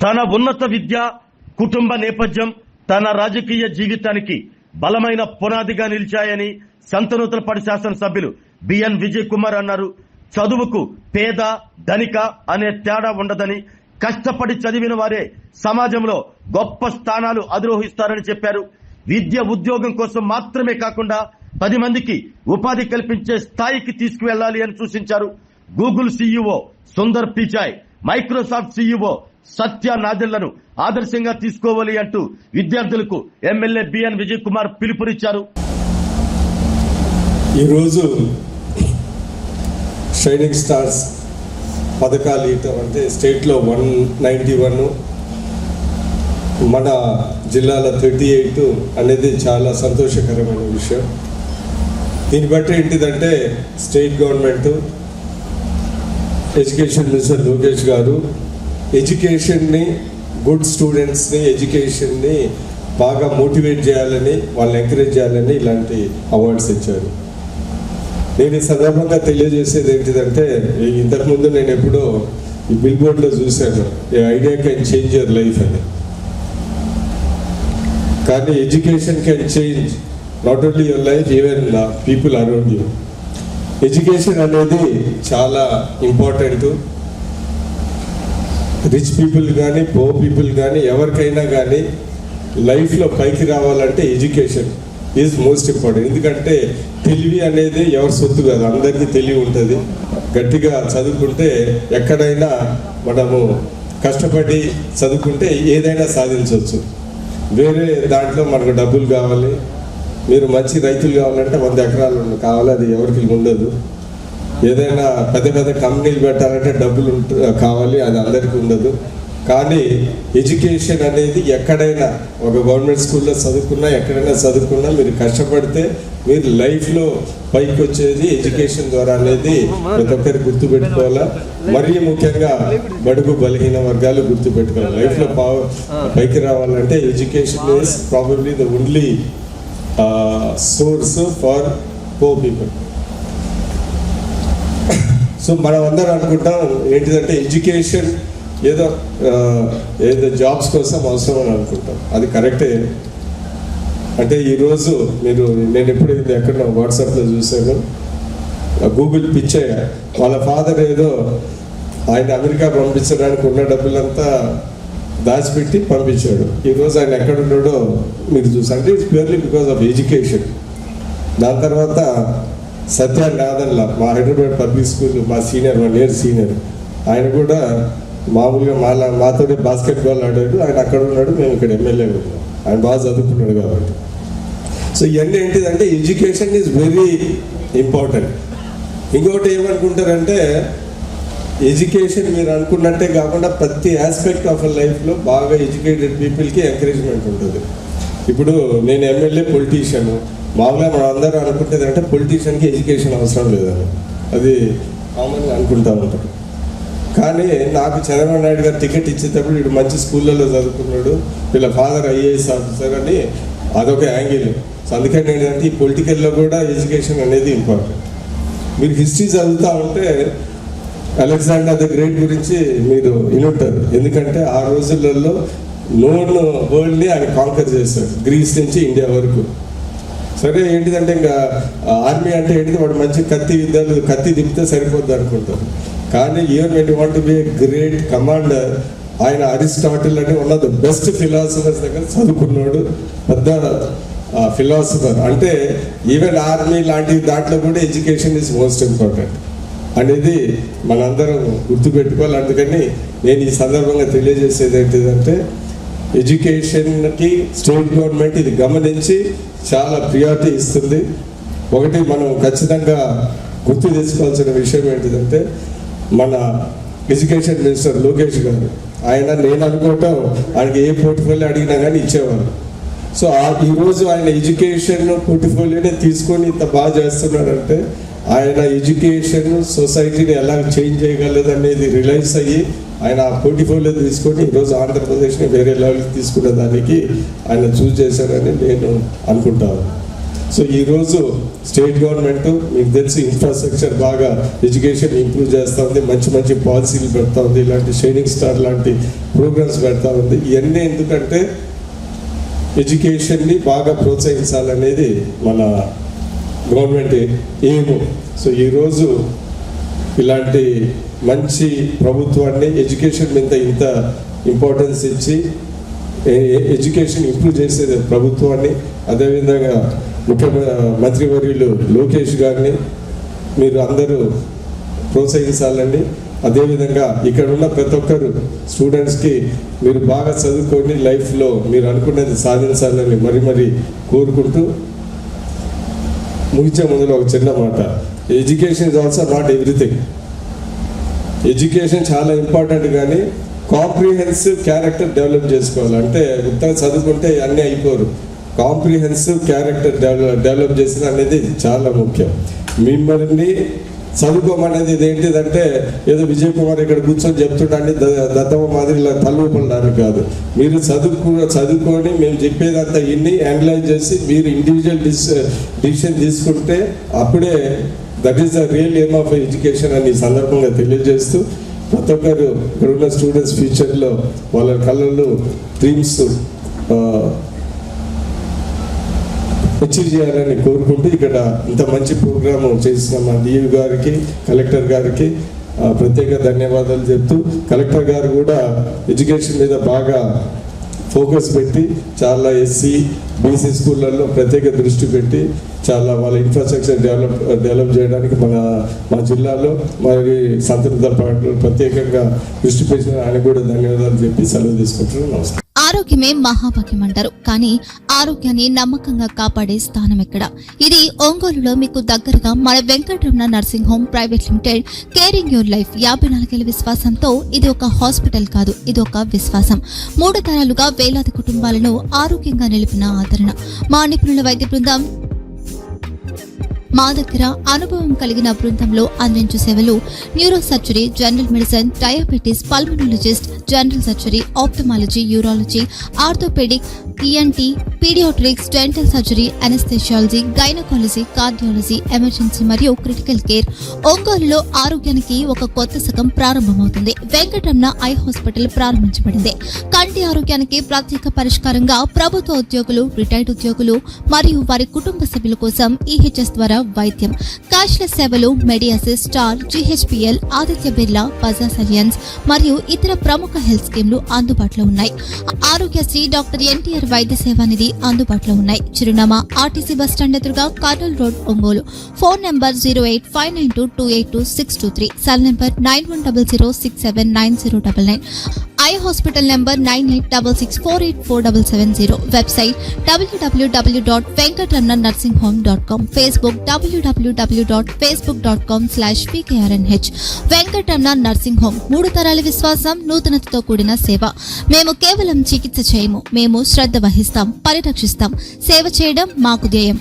తన ఉన్నత విద్య, కుటుంబ నేపథ్యం తన రాజకీయ జీవితానికి బలమైన పునాదిగా నిలిచాయని సంతనూతలపాడు శాసనసభ్యులు బిఎన్ విజయ్ కుమార్ అన్నారు. చదువుకు పేద ధనిక అనే తేడా ఉండదని, కష్టపడి చదివిన వారే సమాజంలో గొప్ప స్థానాలు అధిరోహిస్తారని చెప్పారు. విద్య ఉద్యోగం కోసం మాత్రమే కాకుండా 10 మందికి ఉపాధి కల్పించే స్థాయికి తీసుకువెళ్లాలి అని సూచించారు. Google CEO Sundar Pichai, Microsoft CEO Satya నాదెళ్లను ఆదర్శంగా తీసుకోవాలి అంటూ విద్యార్థులకు ఎమ్మెల్యే బిఎన్ విజయ్ కుమార్ పిలుపునిచ్చారు. ఈరోజు షైనింగ్ స్టార్స్ పథకాలు ఇవ్వటం అంటే స్టేట్లో 191, మన జిల్లాలో 38 అనేది చాలా సంతోషకరమైన విషయం. దీన్ని బట్టి ఏంటిదంటే state government, education minister Lokesh గారు ఎడ్యుకేషన్ని, గుడ్ స్టూడెంట్స్ని, ఎడ్యుకేషన్ని బాగా మోటివేట్ చేయాలని, వాళ్ళని ఎంకరేజ్ చేయాలని ఇలాంటి అవార్డ్స్ ఇచ్చారు. నేను ఈ సందర్భంగా తెలియజేసేది ఏంటిదంటే, ఇంతకుముందు నేను ఎప్పుడో ఈ బిల్ బోర్డ్లో చూశాను, a idea can change your life అని. కానీ education can change not only your life, even people around you. Education అనేది చాలా ఇంపార్టెంట్. రిచ్ పీపుల్ కానీ, పూర్ పీపుల్ కానీ, ఎవరికైనా కానీ లైఫ్లో పైకి రావాలంటే ఎడ్యుకేషన్ ఈజ్ మోస్ట్ ఇంపార్టెంట్. ఎందుకంటే తెలివి అనేది ఎవరి సొత్తు కాదు, అందరికీ తెలివి ఉంటుంది. గట్టిగా చదువుకుంటే ఎక్కడైనా మనము కష్టపడి చదువుకుంటే ఏదైనా సాధించవచ్చు. వేరే దాంట్లో మనకు డబ్బులు కావాలి, మీరు మంచి రైతులు కావాలంటే 100 ఎకరాలు కావాలి, అది ఎవరికి ఉండదు. ఏదైనా పెద్ద పెద్ద కంపెనీలు పెట్టాలంటే డబ్బులు కావాలి, అది అందరికీ ఉండదు. కానీ ఎడ్యుకేషన్ అనేది ఎక్కడైనా, ఒక గవర్నమెంట్ స్కూల్లో చదువుకున్నా, ఎక్కడైనా చదువుకున్నా, మీరు కష్టపడితే మీరు లైఫ్లో పైకి వచ్చేది ఎడ్యుకేషన్ ద్వారా అనేది ప్రతి ఒక్కరికి గుర్తుపెట్టుకోవాలా. మరీ ముఖ్యంగా బడుగు బలహీన వర్గాలు గుర్తుపెట్టుకోవాలి. లైఫ్లో పైకి రావాలంటే education is probably the only source for poor people. So మనం అందరం అనుకుంటాం ఏంటిదంటే ఎడ్యుకేషన్ ఏదో జాబ్స్ కోసం అవసరం అని అనుకుంటాం. అది కరెక్టే. అంటే ఈరోజు నేను ఎప్పుడు ఎక్కడ వాట్సాప్లో చూశాను, గూగుల్ పిచ్చయ్య వాళ్ళ ఫాదర్ ఏదో ఆయన అమెరికా పంపించడానికి ఉన్న డబ్బులంతా దాచిపెట్టి పంపించాడు. ఈరోజు ఆయన ఎక్కడున్నాడో మీరు చూసారు. అంటే it's purely because of education. దాని తర్వాత సత్య నాదన్లా, మా హైదరాబాద్ పబ్లిక్ స్కూల్ మా సీనియర్, 1 year సీనియర్, ఆయన కూడా మామూలుగా మాతోనే బాస్కెట్బాల్ ఆడాడు. ఆయన అక్కడ ఉన్నాడు, మేము ఇక్కడ ఎమ్మెల్యే ఉన్నాం. ఆయన బాగా చదువుకున్నాడు కాబట్టి. సో ఇవన్నీ ఏంటిదంటే ఎడ్యుకేషన్ ఈజ్ వెరీ ఇంపార్టెంట్. ఇంకొకటి ఏమనుకుంటారంటే ఎడ్యుకేషన్ మీరు అనుకున్నట్టే కాకుండా ప్రతి ఆస్పెక్ట్ ఆఫ్ లైఫ్లో బాగా ఎడ్యుకేటెడ్ పీపుల్కి ఎంకరేజ్మెంట్ ఉంటుంది. ఇప్పుడు నేను ఎమ్మెల్యే, పొలిటీషియన్, మామూలుగా మనం అందరూ అనుకుంటుంది అంటే పొలిటీషియన్కి ఎడ్యుకేషన్ అవసరం లేదని, అది కామన్గా అనుకుంటా ఉంటారు. కానీ నాకు చంద్రబాబు నాయుడు గారు టికెట్ ఇచ్చేటప్పుడు వీడు మంచి స్కూళ్ళలో చదువుకున్నాడు, వీళ్ళ ఫాదర్ ఐఏఎస్ ఆఫీసర్ అని అదొక యాంగిల్. సో అందుకని ఏంటంటే ఈ పొలిటికల్లో కూడా ఎడ్యుకేషన్ అనేది ఇంపార్టెంట్. మీరు హిస్టరీ చదువుతూ ఉంటే అలెగ్జాండర్ ద గ్రేట్ గురించి మీరు వినుంటారు. ఎందుకంటే ఆ రోజులలో నోన్ వరల్డ్ని ఆయన కాంకర్ చేశాడు, గ్రీస్ నుంచి ఇండియా వరకు. సరే ఏంటిదంటే ఇంకా ఆర్మీ అంటే ఏంటిది, వాడు మంచి కత్తి దింపితే సరిపోద్ది అనుకుంటారు. కానీ even when you want to be a great commander, ఆయన అరిస్టాటిల్ అని one of the best philosophers దగ్గర చదువుకున్నాడు, పెద్ద ఫిలాసఫర్. అంటే ఈవెన్ ఆర్మీ లాంటి దాంట్లో కూడా ఎడ్యుకేషన్ ఈజ్ మోస్ట్ ఇంపార్టెంట్ అనేది మనందరం గుర్తుపెట్టుకోవాలి. అందుకని నేను ఈ సందర్భంగా తెలియజేసేది ఏంటిదంటే ఎడ్యుకేషన్కి స్టేట్ గవర్నమెంట్ ఇది గమనించి చాలా ప్రియారిటీ ఇస్తుంది. ఒకటి మనం ఖచ్చితంగా గుర్తు తెచ్చుకోవాల్సిన విషయం ఏంటిదంటే మన ఎడ్యుకేషన్ మినిస్టర్ లోకేష్ గారు, నేను అనుకోవటం ఆయనకి ఏ పోర్ట్ఫోలియో అడిగినా కానీ ఇచ్చేవారు. సో ఈరోజు ఆయన ఎడ్యుకేషన్ పోర్ట్ఫోలియోని తీసుకొని ఇంత బాగా చేస్తున్నాడంటే ఆయన ఎడ్యుకేషన్ సొసైటీని ఎలా చేంజ్ చేయగలదు అనేది రిలైజ్ అయ్యి ఆయన ఆ పోర్ట్ఫోలియో తీసుకొని ఈరోజు ఆంధ్రప్రదేశ్ని వేరే లెవెల్కి తీసుకునే దానికి ఆయన చూస్ చేశారని నేను అనుకుంటాను. సో ఈరోజు స్టేట్ గవర్నమెంట్ మీకు తెలిసి ఇన్ఫ్రాస్ట్రక్చర్ బాగా ఎడ్యుకేషన్ ఇంప్రూవ్ చేస్తూ ఉంది, మంచి మంచి పాలసీలు పెడతా ఉంది. ఇలాంటి షైనింగ్ స్టార్ లాంటి ప్రోగ్రామ్స్ పెడతా ఉంది. ఇవన్నీ ఎందుకంటే ఎడ్యుకేషన్ని బాగా ప్రోత్సహించాలనేది మన గవర్నమెంట్ ఎయిమ్. సో ఈరోజు ఇలాంటి మంచి ప్రభుత్వాన్ని ఎడ్యుకేషన్ మీద ఇంత ఇంపార్టెన్స్ ఇచ్చి ఎడ్యుకేషన్ ఇంప్రూవ్ చేసే ప్రభుత్వాన్ని, అదేవిధంగా మంత్రివర్యులు లోకేష్ గారిని మీరు అందరూ ప్రోత్సహించాలండి. అదేవిధంగా ఇక్కడ ఉన్న ప్రతి ఒక్కరు స్టూడెంట్స్కి మీరు బాగా చదువుకొని లైఫ్లో మీరు అనుకున్నది సాధించాలని మరి కోరుకుంటూ ముగించే ముందులో ఒక చిన్న మాట. Education is also not everything. Education చాలా ఇంపార్టెంట్, కానీ కాంప్రిహెన్సివ్ క్యారెక్టర్ డెవలప్ చేసుకోవాలి. అంటే ఉత్తగా చదువుకుంటే అన్నీ అయిపోరు. కాంప్రిహెన్సివ్ క్యారెక్టర్ డెవలప్ చేసిన అనేది చాలా ముఖ్యం. మిమ్మల్ని చదువుకోమనేది ఏంటిదంటే ఏదో విజయ్ కుమార్ ఇక్కడ కూర్చొని చెప్తుంటే దత్తమ్మ మాదిరి ఇలా తల్లుపడడానికి కాదు. మీరు చదువుకొని మేము చెప్పేదంతా ఇన్ని అనలైజ్ చేసి మీరు ఇండివిజువల్ డిసిషన్ తీసుకుంటే అప్పుడే that is the real aim of education అని ఈ సందర్భంగా తెలియజేస్తూ ప్రతి ఒక్కరు ఇక్కడ ఉన్న స్టూడెంట్స్ ఫ్యూచర్లో వాళ్ళ కళలు డ్రీమ్స్ అచీవ్ చేయాలని కోరుకుంటూ ఇక్కడ ఇంత మంచి ప్రోగ్రామ్ చేసిన మా డిఈ గారికి, కలెక్టర్ గారికి ప్రత్యేక ధన్యవాదాలు చెప్తూ, కలెక్టర్ గారు కూడా ఎడ్యుకేషన్ మీద బాగా ఫోకస్ పెట్టి చాలా ఎస్సీ బీసీ స్కూళ్ళల్లో ప్రత్యేక దృష్టి పెట్టి చాలా వాళ్ళ ఇన్ఫ్రాస్ట్రక్చర్ డెవలప్ చేయడానికి మా జిల్లాలో మరి సంతృప్త పాటలు ప్రత్యేకంగా దృష్టి పెట్టిన ఆయన కూడా ధన్యవాదాలు చెప్పి సెలవు తీసుకుంటున్నాను. నమస్కారం. ఆరోగ్యమే మహాభాగ్యం అంటారు, కానీ ఆరోగ్యాన్ని నమ్మకంగా కాపాడే స్థానం ఎక్కడ? ఇది ఒంగోలులో మీకు దగ్గరగా మన Venkataramana nursing home private limited caring your life 54 ఏళ్ల విశ్వాసంతో ఇది ఒక హాస్పిటల్ కాదు, ఇది ఒక విశ్వాసం. 3 తరాలుగా వేలాది కుటుంబాలను ఆరోగ్యంగా నిలిపిన ఆదరణ. మా నిపుణుల వైద్య బృందం మా దగ్గర అనుభవం కలిగిన బృందంలో అందించే సేవలు neuro surgery, general medicine, diabetes, pulmonologist, general surgery, ophthalmology, urology, orthopaedic, ENT, paediatrics, dental surgery, anaesthesiology, gynaecology, cardiology, emergency మరియు క్రిటికల్ కేర్. ఒంగోలులో ఆరోగ్యానికి ఒక కొత్త శకం ప్రారంభమవుతుంది. వెంకటరమణ ఐ హాస్పిటల్ ప్రారంభించబడింది. కంటి ఆరోగ్యానికి ప్రత్యేక పరిష్కారంగా ప్రభుత్వ ఉద్యోగులు, రిటైర్డ్ ఉద్యోగులు మరియు వారి కుటుంబ సభ్యుల కోసం ఈహెచ్ఎస్ ద్వారా వైద్యం, క్యాష్లెస్ సేవలు, మెడియాసిస్, స్టార్, జీహెచ్పీఎల్, ఆదిత్య బిర్లా, బజాజ్ అలియన్స్ మరియు ఇతర ప్రముఖ హెల్త్ స్కీమ్లు అందుబాటులో ఉన్నాయి. ఆరోగ్యశ్రీ, డాక్టర్ ఎన్టీఆర్ వైద్య సేవా నిధి అందుబాటులో ఉన్నాయి. చిరునామా ఆర్టీసీ బస్టాండ్ ఎదురుగా, Kurnool road, Ongole. Phone number 08592282623, cell number 9100679099, eye hospital number 9866484770, website www.venkatramanarsinghome.com, Facebook www.facebook.com/vkrnh. Venkataramana nursing home, 3 తరాల విశ్వాసం, నూతనతతో కూడిన సేవ. మేము కేవలం చికిత్స చేయము, మేము శ్రద్ధ వహిస్తాం, పరిరక్షిస్తాం. సేవ చేయడం మాకు ధ్యేయం.